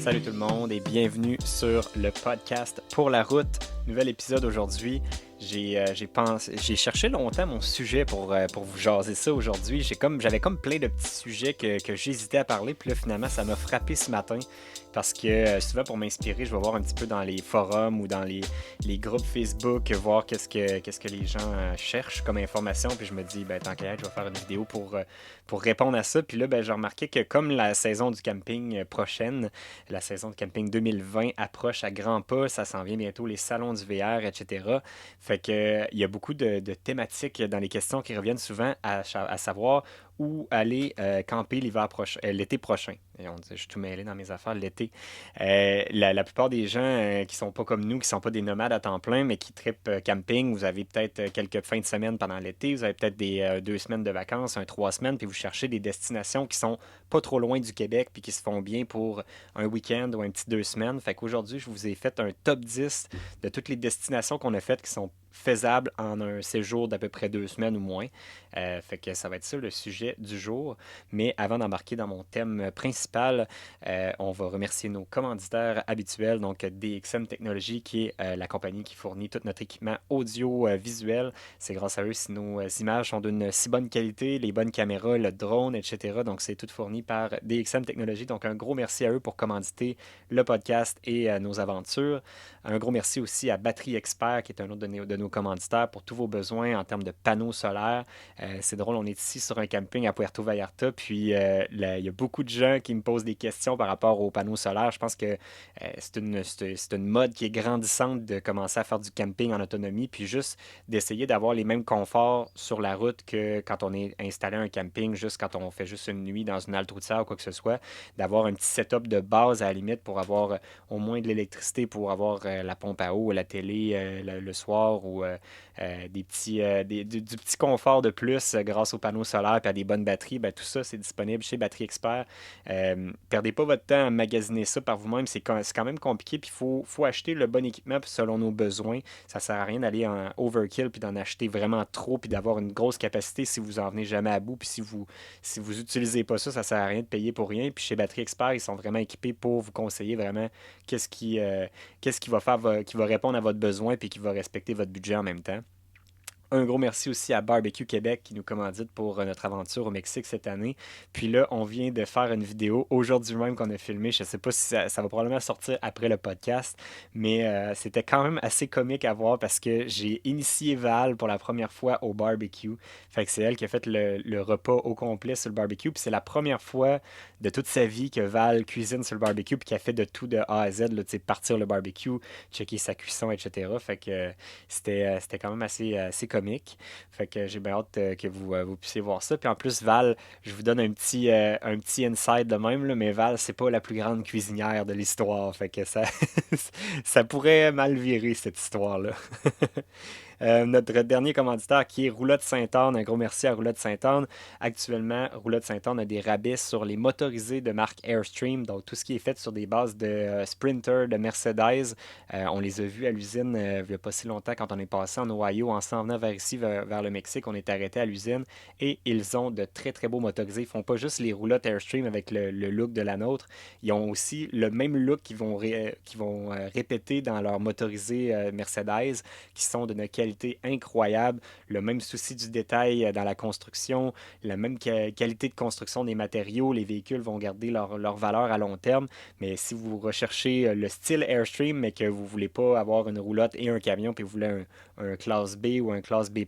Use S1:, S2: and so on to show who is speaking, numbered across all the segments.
S1: Salut tout le monde et bienvenue sur le podcast Pour la route. Nouvel épisode aujourd'hui. J'ai cherché longtemps mon sujet pour vous jaser ça aujourd'hui. J'avais comme plein de petits sujets que j'hésitais à parler, puis là finalement ça m'a frappé ce matin parce que souvent pour m'inspirer, je vais voir un petit peu dans les forums ou dans les groupes Facebook, voir qu'est-ce que les gens cherchent comme information, puis je me dis, ben tant qu'à être, je vais faire une vidéo pour répondre à ça. Puis là, ben, j'ai remarqué que comme la saison du camping prochaine, la saison de camping 2020 approche à grands pas, ça s'en vient bientôt, les salons du VR, etc. Fait que, il y a beaucoup de thématiques dans les questions qui reviennent souvent à savoir où aller camper l'été prochain. Et on dit, je suis tout mêlé dans mes affaires l'été. La plupart des gens qui sont pas comme nous, qui sont pas des nomades à temps plein, mais qui trippent camping, vous avez peut-être quelques fins de semaine pendant l'été, vous avez peut-être des 2 semaines de vacances, 3 semaines, puis vous cherchez des destinations qui sont pas trop loin du Québec, puis qui se font bien pour un week-end ou un petit 2 semaines. Fait qu'aujourd'hui, je vous ai fait un top 10 de toutes les destinations qu'on a faites qui sont faisables en un séjour d'à peu près 2 semaines ou moins. Fait que ça va être ça le sujet du jour. Mais avant d'embarquer dans mon thème principal, on va remercier nos commanditaires habituels, donc DXM Technologies, qui est la compagnie qui fournit tout notre équipement audio-visuel. C'est grâce à eux si nos images sont d'une si bonne qualité, les bonnes caméras, le drone, etc. Donc c'est tout fourni par DXM Technologies. Donc un gros merci à eux pour commanditer le podcast et nos aventures. Un gros merci aussi à Batterie Expert, qui est un autre de nos commanditaires, pour tous vos besoins en termes de panneaux solaires. C'est drôle, on est ici sur un camping à Puerto Vallarta, puis il y a beaucoup de gens qui me posent des questions par rapport aux panneaux solaires. Je pense que c'est une mode qui est grandissante de commencer à faire du camping en autonomie, puis juste d'essayer d'avoir les mêmes conforts sur la route que quand on est installé à un camping, juste quand on fait juste une nuit dans une halte routière ou quoi que ce soit, d'avoir un petit setup de base à la limite pour avoir au moins de l'électricité, pour avoir la pompe à eau, la télé le soir ou du petit confort de plus grâce aux panneaux solaires et à des bonnes batteries. Ben, tout ça, c'est disponible chez Batterie Expert. Perdez pas votre temps à magasiner ça par vous-même. C'est quand même compliqué. Puis il faut acheter le bon équipement selon nos besoins. Ça sert à rien d'aller en overkill puis d'en acheter vraiment trop puis d'avoir une grosse capacité si vous en venez jamais à bout. Puis si vous utilisez pas ça, ça sert à rien de payer pour rien. Puis chez Batterie Expert, ils sont vraiment équipés pour vous conseiller vraiment qu'est-ce qui va faire, qui va répondre à votre besoin puis qui va respecter votre budget en même temps. Un gros merci aussi à Barbecue Québec qui nous commandite pour notre aventure au Mexique cette année. Puis là, on vient de faire une vidéo aujourd'hui même qu'on a filmée. Je ne sais pas si ça va probablement sortir après le podcast, mais c'était quand même assez comique à voir parce que j'ai initié Val pour la première fois au barbecue. Fait que c'est elle qui a fait le repas au complet sur le barbecue. Puis c'est la première fois de toute sa vie que Val cuisine sur le barbecue puis qu'elle fait de tout de A à Z, là, partir le barbecue, checker sa cuisson, etc. Fait que c'était quand même assez comique. Fait que j'ai bien hâte que vous puissiez voir ça. Puis en plus, Val, je vous donne un petit insight de même, là, mais Val, c'est pas la plus grande cuisinière de l'histoire. Fait que ça, ça pourrait mal virer, cette histoire-là. Notre dernier commanditaire qui est Roulotte Sainte-Anne. Un gros merci à Roulotte Sainte-Anne. Actuellement, Roulotte Sainte-Anne a des rabais sur les motorisés de marque Airstream, donc tout ce qui est fait sur des bases de Sprinter, de Mercedes. On les a vus à l'usine il n'y a pas si longtemps quand on est passé en Ohio en s'en venant vers ici, vers le Mexique. On est arrêté à l'usine et ils ont de très très beaux motorisés. Ils font pas juste les roulottes Airstream avec le look de la nôtre. Ils ont aussi le même look qu'ils vont répéter dans leurs motorisés Mercedes qui sont d'une qualité incroyable, le même souci du détail dans la construction, la même qualité de construction des matériaux, les véhicules vont garder leur valeur à long terme, mais si vous recherchez le style Airstream, mais que vous ne voulez pas avoir une roulotte et un camion, puis vous voulez un classe B ou un classe B+,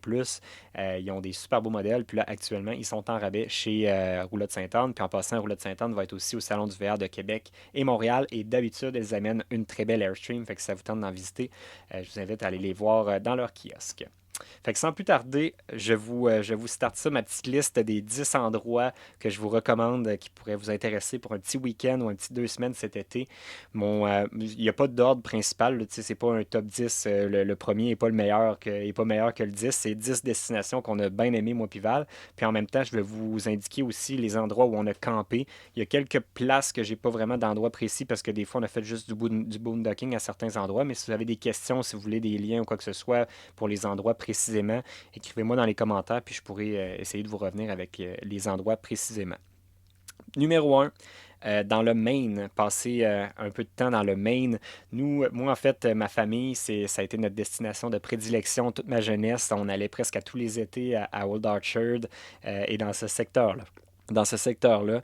S1: ils ont des super beaux modèles, puis là, actuellement, ils sont en rabais chez Roulotte Sainte-Anne, puis en passant, Roulotte Sainte-Anne va être aussi au Salon du VR de Québec et Montréal, et d'habitude, elles amènent une très belle Airstream, fait que ça vous tente d'en visiter, je vous invite à aller les voir dans leur kiosque. Fait que sans plus tarder, je vous starte ça, ma petite liste des 10 endroits que je vous recommande qui pourraient vous intéresser pour un petit week-end ou un petit 2 semaines cet été. Il n'y a pas d'ordre principal, là, c'est pas un top 10. Le premier n'est pas meilleur que le 10. C'est 10 destinations qu'on a bien aimées, moi puis Val. Puis en même temps, je vais vous indiquer aussi les endroits où on a campé. Il y a quelques places que j'ai pas vraiment d'endroits précis parce que des fois, on a fait juste du boondocking à certains endroits. Mais si vous avez des questions, si vous voulez des liens ou quoi que ce soit pour les endroits précisément, écrivez-moi dans les commentaires, puis je pourrai essayer de vous revenir avec les endroits précisément. Numéro un, dans le Maine, passer un peu de temps dans le Maine. Moi, en fait, ma famille, ça a été notre destination de prédilection toute ma jeunesse. On allait presque à tous les étés à Old Orchard et dans ce secteur-là. Dans ce secteur-là,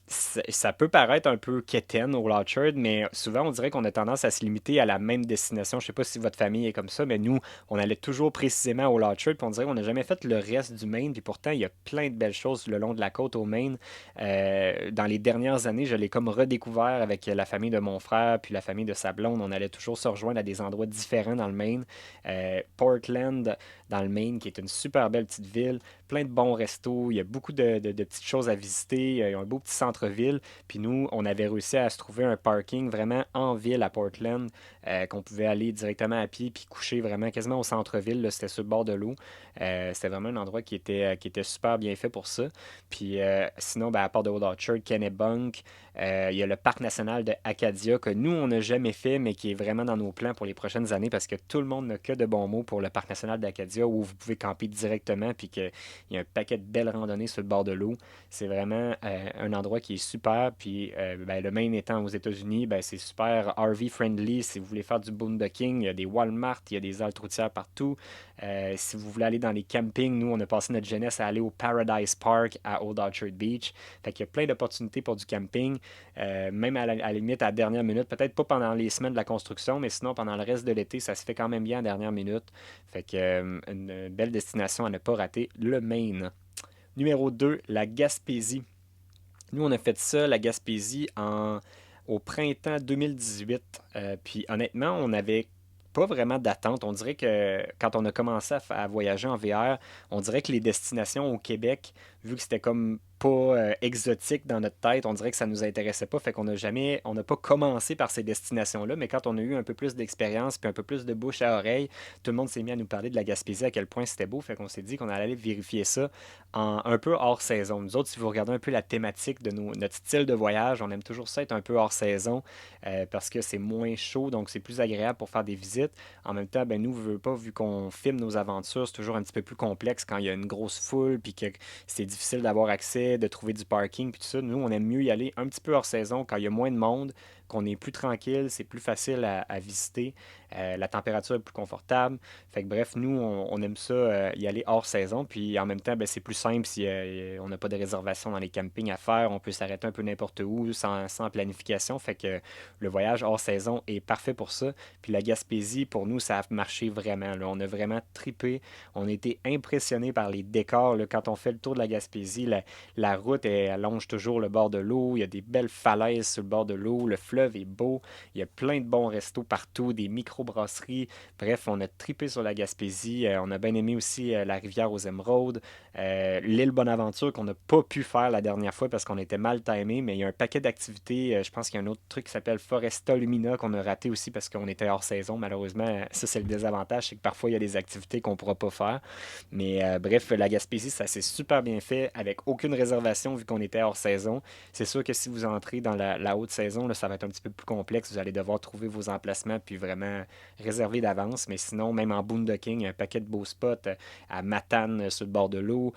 S1: ça peut paraître un peu quétaine au Orchard, mais souvent on dirait qu'on a tendance à se limiter à la même destination. Je ne sais pas si votre famille est comme ça, mais nous, on allait toujours précisément au Orchard, puis on dirait qu'on n'a jamais fait le reste du Maine, puis pourtant il y a plein de belles choses le long de la côte au Maine. Dans les dernières années, je l'ai comme redécouvert avec la famille de mon frère puis la famille de sa blonde. On allait toujours se rejoindre à des endroits différents dans le Maine. Portland, dans le Maine, qui est une super belle petite ville, plein de bons restos, il y a beaucoup de petites choses à visiter, il y a un beau petit centre-ville. Puis nous, on avait réussi à se trouver un parking vraiment en ville à Portland, qu'on pouvait aller directement à pied puis coucher vraiment quasiment au centre-ville. Là, c'était sur le bord de l'eau. C'était vraiment un endroit qui était super bien fait pour ça. Puis sinon, ben, à part de Old Orchard, Kennebunk, il y a le parc national de Acadia que nous, on n'a jamais fait, mais qui est vraiment dans nos plans pour les prochaines années parce que tout le monde n'a que de bons mots pour le parc national d'Acadia où vous pouvez camper directement puis qu'il y a un paquet de belles randonnées sur le bord de l'eau. C'est vraiment un endroit qui est super. Puis ben, le Maine étant aux États-Unis, ben, c'est super RV friendly. Si vous voulez faire du boondocking, il y a des Walmart, il y a des haltes routières partout. Si vous voulez aller dans les campings, nous, on a passé notre jeunesse à aller au Paradise Park à Old Orchard Beach. Fait qu'il y a plein d'opportunités pour du camping, même à la limite à la dernière minute. Peut-être pas pendant les semaines de la construction, mais sinon pendant le reste de l'été, ça se fait quand même bien à la dernière minute. Fait que une belle destination à ne pas rater, le Maine. Numéro 2, la Gaspésie. Nous, on a fait ça, la Gaspésie, au printemps 2018. Puis honnêtement, on n'avait pas vraiment d'attente. On dirait que quand on a commencé à voyager en VR, on dirait que les destinations au Québec, vu que c'était comme pas exotique dans notre tête, on dirait que ça nous intéressait pas. Fait qu'on n'a jamais, on n'a pas commencé par ces destinations-là. Mais quand on a eu un peu plus d'expérience puis un peu plus de bouche à oreille, tout le monde s'est mis à nous parler de la Gaspésie, à quel point c'était beau. Fait qu'on s'est dit qu'on allait aller vérifier ça un peu hors saison. Nous autres, si vous regardez un peu la thématique de notre style de voyage, on aime toujours ça être un peu hors saison parce que c'est moins chaud, donc c'est plus agréable pour faire des visites. En même temps, ben nous, veut pas, vu qu'on filme nos aventures, c'est toujours un petit peu plus complexe quand il y a une grosse foule, puis que c'est difficile d'avoir accès, de trouver du parking, puis tout ça. Nous, on aime mieux y aller un petit peu hors saison quand il y a moins de monde, qu'on est plus tranquille, c'est plus facile à visiter, la température est plus confortable. Fait que bref, nous, on aime ça y aller hors saison. Puis en même temps, ben, c'est plus simple si on n'a pas de réservation dans les campings à faire. On peut s'arrêter un peu n'importe où sans planification. Fait que le voyage hors saison est parfait pour ça. Puis la Gaspésie, pour nous, ça a marché vraiment. Là. On a vraiment tripé. On a été impressionnés par les décors. Là. Quand on fait le tour de la Gaspésie, la route elle longe toujours le bord de l'eau. Il y a des belles falaises sur le bord de l'eau. Le fleuve est beau. Il y a plein de bons restos partout, des micro-brasseries. Bref, on a tripé sur la Gaspésie. On a bien aimé aussi la rivière aux émeraudes. L'île Bonaventure qu'on n'a pas pu faire la dernière fois parce qu'on était mal timé, mais il y a un paquet d'activités. Je pense qu'il y a un autre truc qui s'appelle Foresta Lumina qu'on a raté aussi parce qu'on était hors saison. Malheureusement, ça c'est le désavantage, c'est que parfois il y a des activités qu'on ne pourra pas faire. Mais bref, la Gaspésie, ça s'est super bien fait avec aucune réservation vu qu'on était hors saison. C'est sûr que si vous entrez dans la haute saison, là, ça va être un petit peu plus complexe. Vous allez devoir trouver vos emplacements puis vraiment réserver d'avance. Mais sinon, même en boondocking, il y a un paquet de beaux spots à Matane sur le bord de l'eau.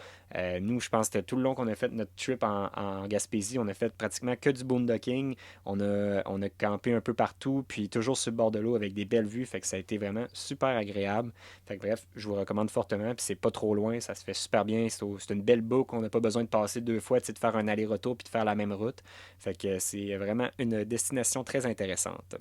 S1: Nous, je pense que tout le long qu'on a fait notre trip en Gaspésie, on a fait pratiquement que du boondocking. On a campé un peu partout, puis toujours sur le bord de l'eau avec des belles vues. Fait que ça a été vraiment super agréable. Fait que bref, je vous recommande fortement. Puis c'est pas trop loin, ça se fait super bien. C'est une belle boucle. On n'a pas besoin de passer deux fois, de faire un aller-retour puis de faire la même route. Fait que c'est vraiment une destination très intéressante.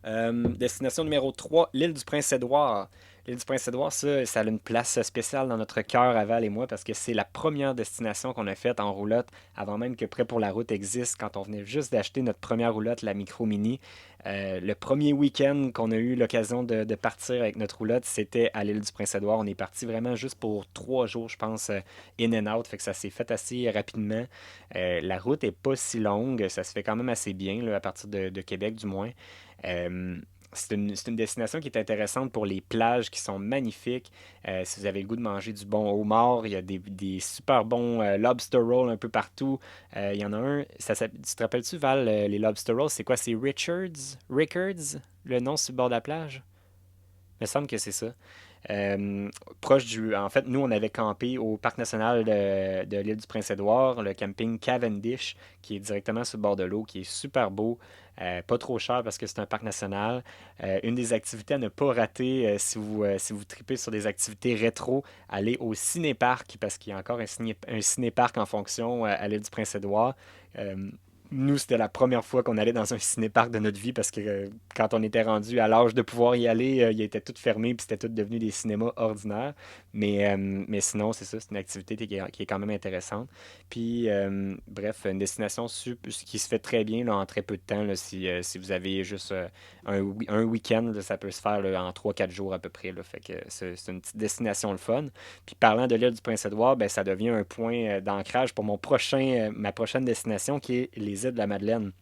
S1: Destination numéro 3, l'île du Prince-Édouard. L'île du Prince-Édouard, ça a une place spéciale dans notre cœur à Val et moi parce que c'est la première destination qu'on a faite en roulotte avant même que Prêt pour la route existe, quand on venait juste d'acheter notre première roulotte, la Micro Mini. Le premier week-end qu'on a eu l'occasion de partir avec notre roulotte, c'était à l'île du Prince-Édouard. On est parti vraiment juste pour 3 jours, je pense, in and out. Fait que ça s'est fait assez rapidement. La route est pas si longue, ça se fait quand même assez bien, là, à partir de Québec du moins. Euh, c'est une destination qui est intéressante pour les plages qui sont magnifiques. Si vous avez le goût de manger du bon homard, il y a des super bons lobster rolls un peu partout. Il y en a un, tu te rappelles-tu, Val, les lobster rolls, c'est quoi? C'est Richards? Rickards, le nom sur le bord de la plage? Il me semble que c'est ça. Euh, En fait, nous, on avait campé au parc national de l'île du Prince-Édouard, le camping Cavendish, qui est directement sur le bord de l'eau, qui est super beau, pas trop cher parce que c'est un parc national. Une des activités à ne pas rater si vous tripez sur des activités rétro, allez au ciné-parc parce qu'il y a encore un ciné-parc en fonction à l'île du Prince-Édouard. Euh, Nous, c'était la première fois qu'on allait dans un ciné-parc de notre vie parce que quand on était rendu à l'âge de pouvoir y aller, il était tout fermé puis c'était tout devenu des cinémas ordinaires. Mais sinon, c'est ça, c'est une activité qui est quand même intéressante. Puis, bref, une destination qui se fait très bien là, en très peu de temps. Là, si vous avez juste un week-end, là, ça peut se faire là, en 3 4 jours à peu près. Là, fait que c'est une petite destination le fun. Puis parlant de l'île du Prince-Édouard, ben, ça devient un point d'ancrage pour ma prochaine destination qui est les îles de la Madeleine.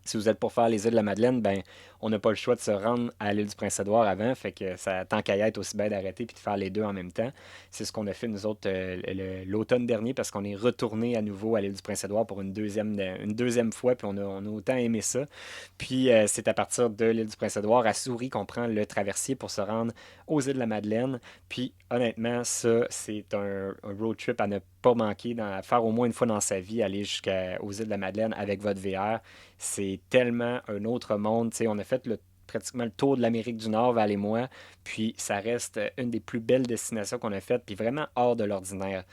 S1: Si vous êtes pour faire les îles de la Madeleine, ben, on n'a pas le choix de se rendre à l'île du Prince-Édouard avant. Fait que ça, tant qu'à y être, aussi bien d'arrêter puis de faire les deux en même temps. C'est ce qu'on a fait nous autres l'automne dernier parce qu'on est retourné à nouveau à l'île du Prince-Édouard pour une deuxième fois. Puis on a autant aimé ça. Puis c'est à partir de l'île du Prince-Édouard à Souris qu'on prend le traversier pour se rendre aux îles de la Madeleine. Puis honnêtement, ça, c'est un road trip à ne pas manquer, à faire au moins une fois dans sa vie, aller jusqu'aux îles de la Madeleine avec votre VR. C'est tellement un autre monde. Tu sais, on a fait pratiquement le tour de l'Amérique du Nord, Val et moi, puis ça reste une des plus belles destinations qu'on a faites, puis vraiment hors de l'ordinaire.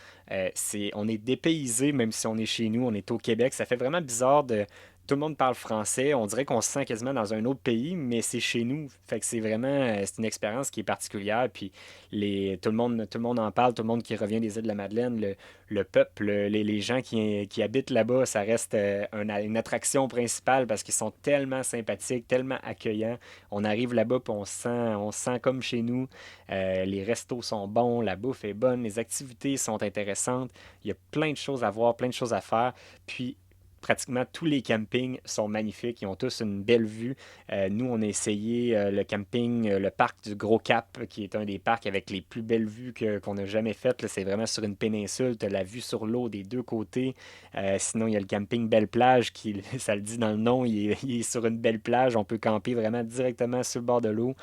S1: On est dépaysé, même si on est chez nous, on est au Québec. Ça fait vraiment bizarre de... Tout le monde parle français, on dirait qu'on se sent quasiment dans un autre pays, mais c'est chez nous. Fait que c'est vraiment, c'est une expérience qui est particulière, puis tout le monde en parle, tout le monde qui revient des îles de la Madeleine, le peuple, les gens qui habitent là-bas, ça reste une attraction principale parce qu'ils sont tellement sympathiques, tellement accueillants. On arrive là-bas puis on se sent comme chez nous. Les restos sont bons, la bouffe est bonne, les activités sont intéressantes. Il y a plein de choses à voir, plein de choses à faire. Puis pratiquement tous les campings sont magnifiques, ils ont tous une belle vue. Nous, on a essayé le camping, le parc du Gros Cap, qui est un des parcs avec les plus belles vues qu'on a jamais faites. Là. C'est vraiment sur une péninsule, tu as la vue sur l'eau des deux côtés. Sinon, il y a le camping Belle Plage, qui, ça le dit dans le nom, il est sur une belle plage. On peut camper vraiment directement sur le bord de l'eau.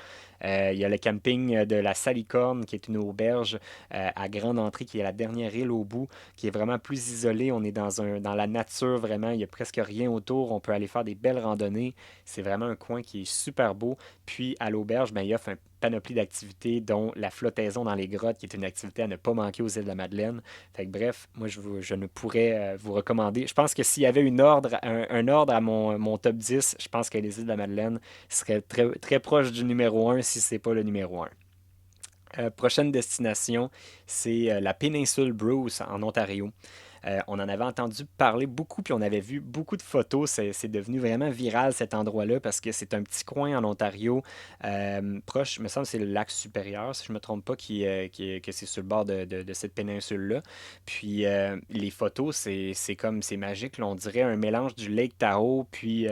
S1: Il y a le camping de la Salicorne, qui est une auberge à grande entrée, qui est la dernière île au bout, qui est vraiment plus isolée. On est dans la nature, vraiment. Il n'y a presque rien autour. On peut aller faire des belles randonnées. C'est vraiment un coin qui est super beau. Puis à l'auberge, ben, il offre un panoplie d'activités, dont la flottaison dans les grottes, qui est une activité à ne pas manquer aux îles de la Madeleine. Fait que, bref, moi, je ne pourrais vous recommander. Je pense que s'il y avait un ordre à mon top 10, je pense que les îles de la Madeleine seraient très, très proches du numéro un si ce n'est pas le numéro un. Prochaine destination, c'est la péninsule Bruce en Ontario. On en avait entendu parler beaucoup, puis on avait vu beaucoup de photos. C'est devenu vraiment viral cet endroit-là parce que c'est un petit coin en Ontario, proche, il me semble que c'est le lac supérieur, si je ne me trompe pas, que c'est sur le bord de cette péninsule-là. Puis les photos, c'est magique. Là. On dirait un mélange du Lake Tahoe puis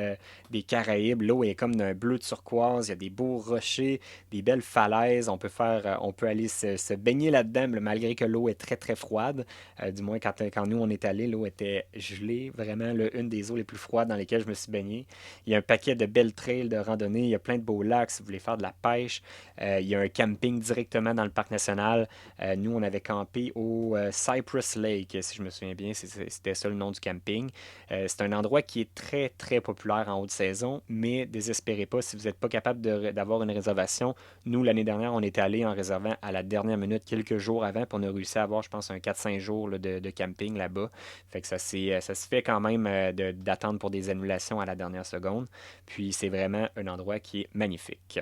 S1: des Caraïbes. L'eau est comme d'un bleu turquoise. Il y a des beaux rochers, des belles falaises. On peut aller se baigner là-dedans, malgré que l'eau est très très froide. Du moins, quand nous on est allé, l'eau était gelée, vraiment une des eaux les plus froides dans lesquelles je me suis baigné. Il y a un paquet de belles trails de randonnée, il y a plein de beaux lacs si vous voulez faire de la pêche. Il y a un camping directement dans le parc national. Nous, on avait campé au Cypress Lake, si je me souviens bien, c'était ça le nom du camping. C'est un endroit qui est très très populaire en haute saison, mais désespérez pas si vous n'êtes pas capable d'avoir une réservation. Nous, l'année dernière, on était allé en réservant à la dernière minute, quelques jours avant, puis on a réussi à avoir, je pense, un 4 5 jours là, de camping là-bas. Fait que ça se fait quand même d'attendre pour des annulations à la dernière seconde. Puis c'est vraiment un endroit qui est magnifique.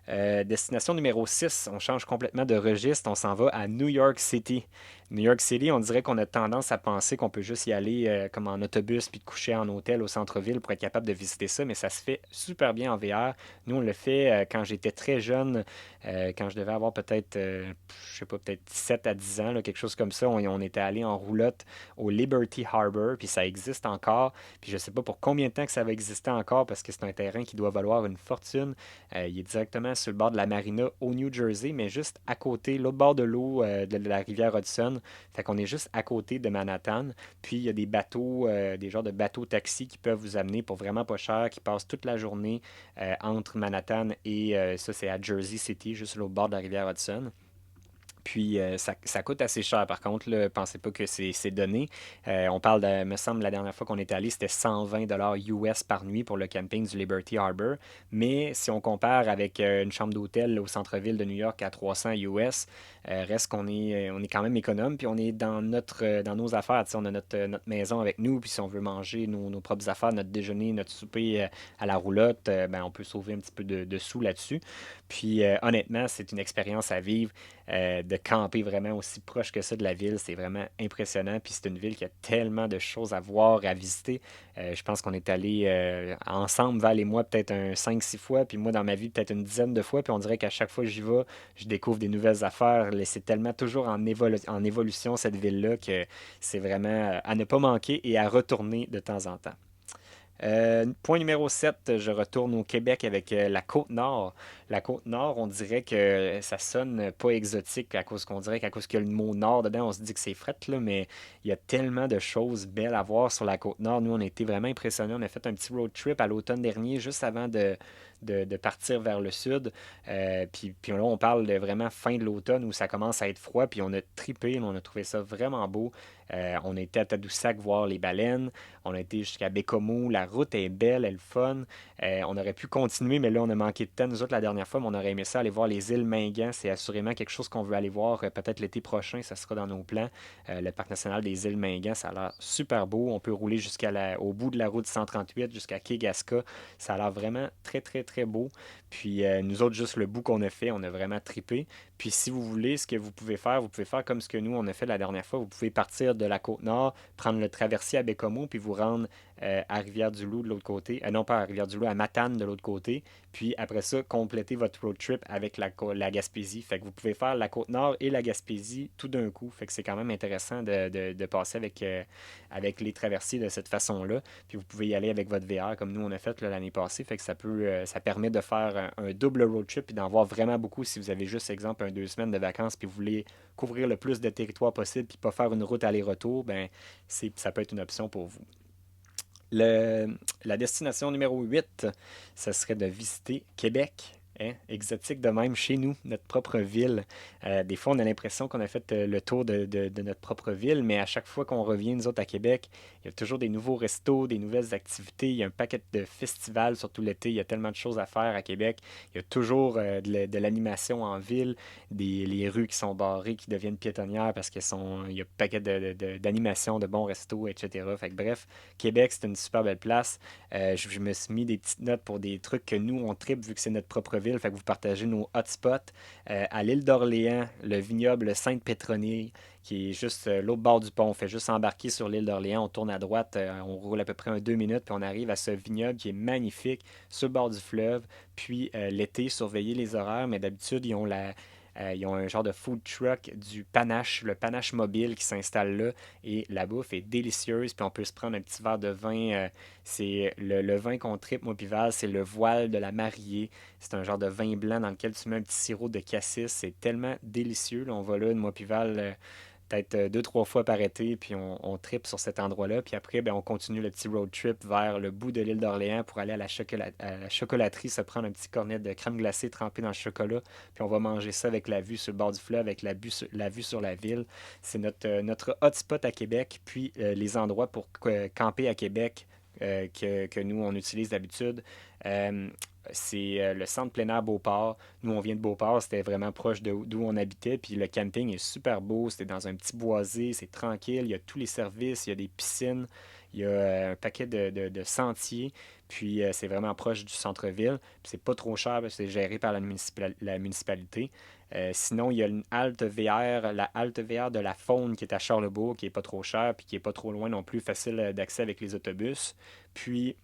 S1: Destination numéro 6, on change complètement de registre, on s'en va à New York City. New York City, on dirait qu'on a tendance à penser qu'on peut juste y aller comme en autobus puis de coucher en hôtel au centre-ville pour être capable de visiter ça, mais ça se fait super bien en VR. Nous, on le fait quand j'étais très jeune, quand je devais avoir peut-être, je sais pas, peut-être 7 à 10 ans, là, quelque chose comme ça. On était allé en roulotte au Liberty Harbor, puis ça existe encore. Puis je sais pas pour combien de temps que ça va exister encore parce que c'est un terrain qui doit valoir une fortune. Il est directement sur le bord de la marina au New Jersey, mais juste à côté, l'autre bord de l'eau de la rivière Hudson. Fait qu'on est juste à côté de Manhattan. Puis il y a des bateaux, des genres de bateaux taxis qui peuvent vous amener pour vraiment pas cher, qui passent toute la journée entre Manhattan et ça, c'est à Jersey City, juste au bord de la rivière Hudson. Puis ça coûte assez cher par contre, là, pensez pas que c'est donné. On parle de, me semble, la dernière fois qu'on est allé, c'était 120 $ US par nuit pour le camping du Liberty Harbor. Mais si on compare avec une chambre d'hôtel au centre-ville de New York à 300 US, reste on est quand même économe, puis on est dans nos affaires. Tu sais, on a notre maison avec nous, puis si on veut manger nos propres affaires, notre déjeuner, notre souper à la roulotte, ben, on peut sauver un petit peu de sous là-dessus. Puis honnêtement, c'est une expérience à vivre de camper vraiment aussi proche que ça de la ville. C'est vraiment impressionnant. Puis c'est une ville qui a tellement de choses à voir et à visiter. Je pense qu'on est allé ensemble, Val et moi, peut-être un 5 6 fois. Puis moi, dans ma vie, peut-être une dizaine de fois. Puis on dirait qu'à chaque fois que j'y vais, je découvre des nouvelles affaires. C'est tellement toujours en évolution, cette ville-là, que c'est vraiment à ne pas manquer et à retourner de temps en temps. Point numéro 7, je retourne au Québec avec la Côte-Nord. La Côte-Nord, on dirait que ça sonne pas exotique à cause qu'on dirait qu'à cause qu'il y a le mot Nord dedans, on se dit que c'est fret, là, mais il y a tellement de choses belles à voir sur la Côte-Nord. Nous, on a été vraiment impressionnés. On a fait un petit road trip à l'automne dernier, juste avant de partir vers le sud. Puis là, on parle de vraiment fin de l'automne où ça commence à être froid, puis on a tripé, on a trouvé ça vraiment beau. On a été à Tadoussac voir les baleines. On a été jusqu'à Bécomo. La route est belle, elle est fun. On aurait pu continuer, mais là, on a manqué de temps, nous autres, la dernière fois, mais on aurait aimé ça aller voir les îles Mingan. C'est assurément quelque chose qu'on veut aller voir peut-être l'été prochain. Ça sera dans nos plans. Le parc national des îles Mingan, ça a l'air super beau. On peut rouler au bout de la route 138 jusqu'à Kegaska. Ça a l'air vraiment très, très, très beau. Puis nous autres, juste le bout qu'on a fait, on a vraiment tripé. Puis si vous voulez, ce que vous pouvez faire comme ce que nous, on a fait la dernière fois. Vous pouvez partir de la Côte-Nord, prendre le traversier à Bécomo, puis vous rendre à Rivière-du-Loup de l'autre côté. Non, pas à Rivière-du-Loup, à Matane de l'autre côté. Puis après ça, compléter votre road trip avec la Gaspésie. Fait que vous pouvez faire la Côte-Nord et la Gaspésie tout d'un coup. Fait que c'est quand même intéressant de passer avec les traversiers de cette façon-là. Puis vous pouvez y aller avec votre VR comme nous on a fait là, l'année passée. Fait que ça permet de faire un double road trip et d'en voir vraiment beaucoup si vous avez juste, exemple, 2 semaines de vacances puis vous voulez couvrir le plus de territoire possible puis pas faire une route aller-retour, ben ça peut être une option pour vous. Le- la destination numéro 8, ce serait de visiter Québec. Hein, exotique de même chez nous, notre propre ville. Des fois, on a l'impression qu'on a fait le tour de notre propre ville, mais à chaque fois qu'on revient, nous autres, à Québec, il y a toujours des nouveaux restos, des nouvelles activités. Il y a un paquet de festivals, surtout l'été. Il y a tellement de choses à faire à Québec. Il y a toujours de l'animation en ville, les rues qui sont barrées, qui deviennent piétonnières parce il y a un paquet d'animations, de bons restos, etc. Fait que, bref, Québec, c'est une super belle place. Je me suis mis des petites notes pour des trucs que nous, on tripe vu que c'est notre propre ville. Fait que vous partagez nos hotspots. À l'île d'Orléans, le vignoble Sainte-Pétronille, qui est juste l'autre bord du pont. On fait juste embarquer sur l'île d'Orléans, on tourne à droite, on roule à peu près 2 minutes, puis on arrive à ce vignoble qui est magnifique sur le bord du fleuve. Puis l'été, surveiller les horaires, mais d'habitude, ils ont un genre de food truck du panache, le panache mobile qui s'installe là. Et la bouffe est délicieuse. Puis on peut se prendre un petit verre de vin. C'est le vin qu'on tripe, moi, puis Val, c'est le voile de la mariée. C'est un genre de vin blanc dans lequel tu mets un petit sirop de cassis. C'est tellement délicieux. Là, on va là, moi, puis Val, peut-être 2 3 fois par été, puis on tripe sur cet endroit-là. Puis après, ben, on continue le petit road trip vers le bout de l'île d'Orléans pour aller à la chocolaterie, se prendre un petit cornet de crème glacée trempé dans le chocolat. Puis on va manger ça avec la vue sur le bord du fleuve, avec la vue sur la ville. C'est notre hotspot à Québec. Puis les endroits pour camper à Québec que nous, on utilise d'habitude. Euh, c'est le centre plein air Beauport. Nous, on vient de Beauport, c'était vraiment proche d'où on habitait. Puis le camping est super beau, c'était dans un petit boisé, c'est tranquille, il y a tous les services, il y a des piscines, il y a un paquet de sentiers. Puis c'est vraiment proche du centre-ville. Puis c'est pas trop cher, parce que c'est géré par la municipalité. Sinon, il y a une halte VR, la halte VR de la Faune qui est à Charlebourg, qui est pas trop chère, puis qui est pas trop loin non plus, facile d'accès avec les autobus. Puis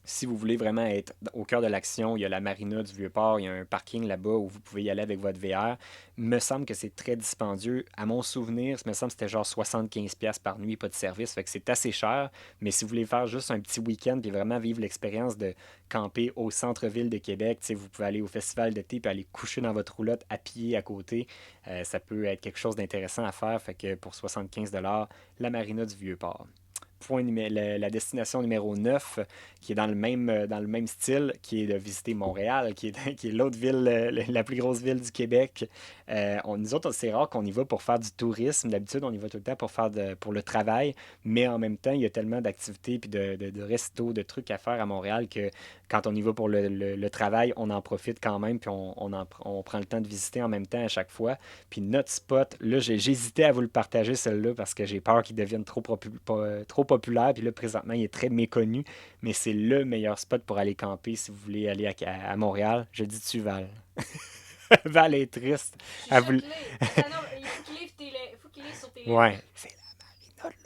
S1: Si vous voulez vraiment être au cœur de l'action, il y a la marina du Vieux-Port, il y a un parking là-bas où vous pouvez y aller avec votre VR. Il me semble que c'est très dispendieux. À mon souvenir, il me semble que c'était genre 75$ par nuit, pas de service, fait que c'est assez cher. Mais si vous voulez faire juste un petit week-end puis vraiment vivre l'expérience de camper au centre-ville de Québec, vous pouvez aller au festival d'été puis aller coucher dans votre roulotte à pied à côté. Ça peut être quelque chose d'intéressant à faire. Fait que pour 75$, la marina du Vieux-Port. La destination numéro 9, qui est dans le même style, qui est de visiter Montréal, qui est l'autre ville, la plus grosse ville du Québec. Nous autres, c'est rare qu'on y va pour faire du tourisme. D'habitude, on y va tout le temps pour le travail, mais en même temps, il y a tellement d'activités, puis de restos, de trucs à faire à Montréal que quand on y va pour le travail, on en profite quand même, puis on prend le temps de visiter en même temps à chaque fois. Puis notre spot, là, j'hésitais à vous le partager, celui-là, parce que j'ai peur qu'il devienne trop populaire. Puis là, présentement, il est très méconnu, mais c'est le meilleur spot pour aller camper si vous voulez aller à Montréal. Je dis-tu, Val? Val est triste.
S2: Je suis
S1: Elle vous...
S2: choquée. Attends, non, il faut qu'il livre sur tes lèvres.
S1: Ouais, c'est la marina de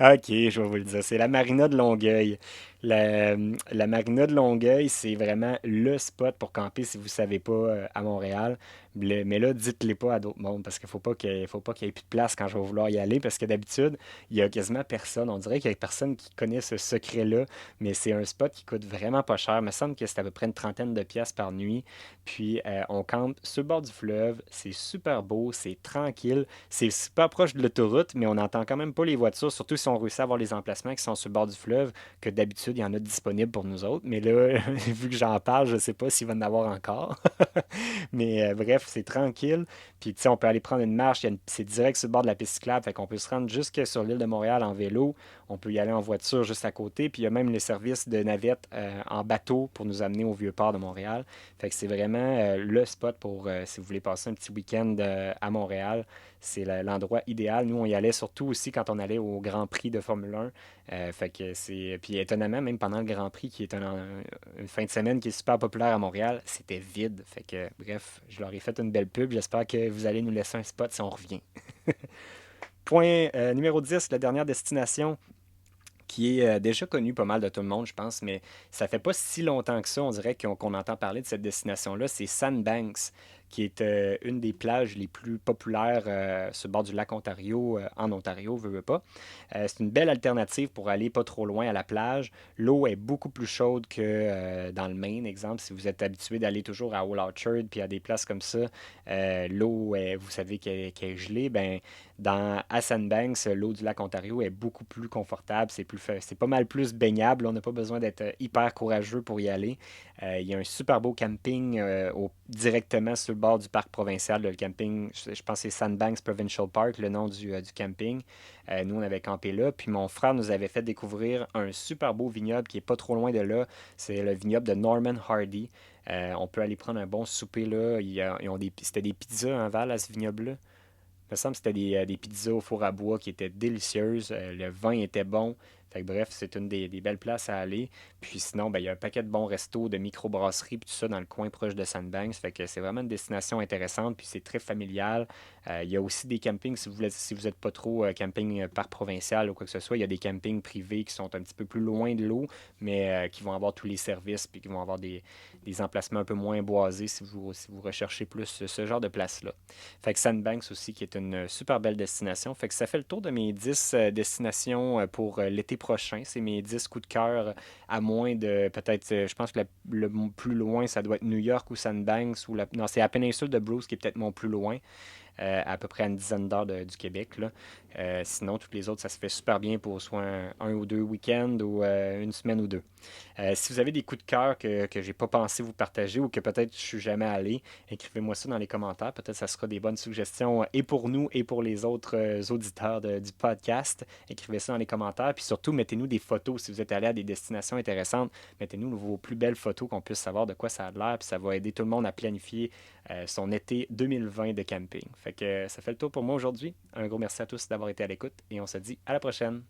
S1: Longueuil. Ok, je vais vous le dire. C'est la marina de Longueuil. La marina de Longueuil, c'est vraiment le spot pour camper si vous ne savez pas à Montréal. Mais là, dites-les pas à d'autres mondes parce qu'il faut pas qu'il y ait plus de place quand je vais vouloir y aller parce que d'habitude, il y a quasiment personne. On dirait qu'il y a personne qui connaît ce secret-là, mais c'est un spot qui coûte vraiment pas cher. Il me semble que c'est à peu près une trentaine de pièces par nuit. Puis on campe sur le bord du fleuve. C'est super beau, c'est tranquille. C'est super proche de l'autoroute, mais on n'entend quand même pas les voitures, surtout si on réussit à avoir les emplacements qui sont sur le bord du fleuve, que d'habitude, il y en a disponibles pour nous autres. Mais là, vu que j'en parle, je ne sais pas s'il va en avoir encore. Mais bref, c'est tranquille. Puis, tu sais, on peut aller prendre une marche. C'est direct sur le bord de la piste cyclable. Fait qu'on peut se rendre jusque sur l'île de Montréal en vélo. On peut y aller en voiture juste à côté. Puis, il y a même les services de navette en bateau pour nous amener au Vieux-Port de Montréal. Fait que c'est vraiment le spot pour si vous voulez passer un petit week-end à Montréal. C'est l'endroit idéal. Nous, on y allait surtout aussi quand on allait au Grand Prix de Formule 1. Fait que c'est. Puis étonnamment, même pendant le Grand Prix, qui est une fin de semaine qui est super populaire à Montréal, c'était vide. Fait que, bref, je leur ai fait une belle pub. J'espère que vous allez nous laisser un spot si on revient. Point numéro 10, la dernière destination qui est déjà connue pas mal de tout le monde, je pense, mais ça fait pas si longtemps que ça, on dirait qu'on entend parler de cette destination-là. C'est Sandbanks, qui est une des plages les plus populaires sur le bord du lac Ontario, en Ontario, veux pas. C'est une belle alternative pour aller pas trop loin à la plage. L'eau est beaucoup plus chaude que dans le Maine, exemple. Si vous êtes habitué d'aller toujours à Old Orchard puis à des places comme ça, l'eau, vous savez qu'elle est gelée, ben à Sandbanks, l'eau du lac Ontario est beaucoup plus confortable, c'est pas mal plus baignable. On n'a pas besoin d'être hyper courageux pour y aller. Il y a un super beau camping directement sur le bord du parc provincial. Le camping, je pense que c'est Sandbanks Provincial Park, le nom du camping. Nous, on avait campé là. Puis mon frère nous avait fait découvrir un super beau vignoble qui est pas trop loin de là. C'est le vignoble de Norman Hardy. On peut aller prendre un bon souper là. C'était des pizzas en Val à ce vignoble-là. Il me semble que c'était des pizzas au four à bois qui étaient délicieuses. Le vin était bon. Fait que bref, c'est une des belles places à aller. Puis sinon, ben, il y a un paquet de bons restos, de microbrasseries, puis tout ça dans le coin proche de Sandbanks. Fait que c'est vraiment une destination intéressante, puis c'est très familial. Il y a aussi des campings, si vous n'êtes pas trop camping parc provincial ou quoi que ce soit, il y a des campings privés qui sont un petit peu plus loin de l'eau, mais qui vont avoir tous les services, puis qui vont avoir des emplacements un peu moins boisés si vous recherchez plus ce genre de place-là. Fait que Sandbanks aussi, qui est une super belle destination. Fait que ça fait le tour de mes 10 destinations pour l'été prochain. C'est mes 10 coups de cœur à moins de peut-être, je pense que le plus loin, ça doit être New York ou Sandbanks. Non, c'est la péninsule de Bruce qui est peut-être mon plus loin à peu près à une dizaine d'heures du Québec. Là. Sinon, toutes les autres, ça se fait super bien pour soit un ou deux week-ends ou une semaine ou deux. Si vous avez des coups de cœur que j'ai pas pensé vous partager ou que peut-être je suis jamais allé, écrivez-moi ça dans les commentaires. Peut-être que ça sera des bonnes suggestions et pour nous et pour les autres auditeurs du podcast. Écrivez ça dans les commentaires. Puis surtout, mettez-nous des photos si vous êtes allé à des destinations intéressantes. Mettez-nous vos plus belles photos qu'on puisse savoir de quoi ça a l'air. Puis ça va aider tout le monde à planifier son été 2020 de camping. Fait que ça fait le tour pour moi aujourd'hui. Un gros merci à tous d'avoir été à l'écoute et on se dit à la prochaine.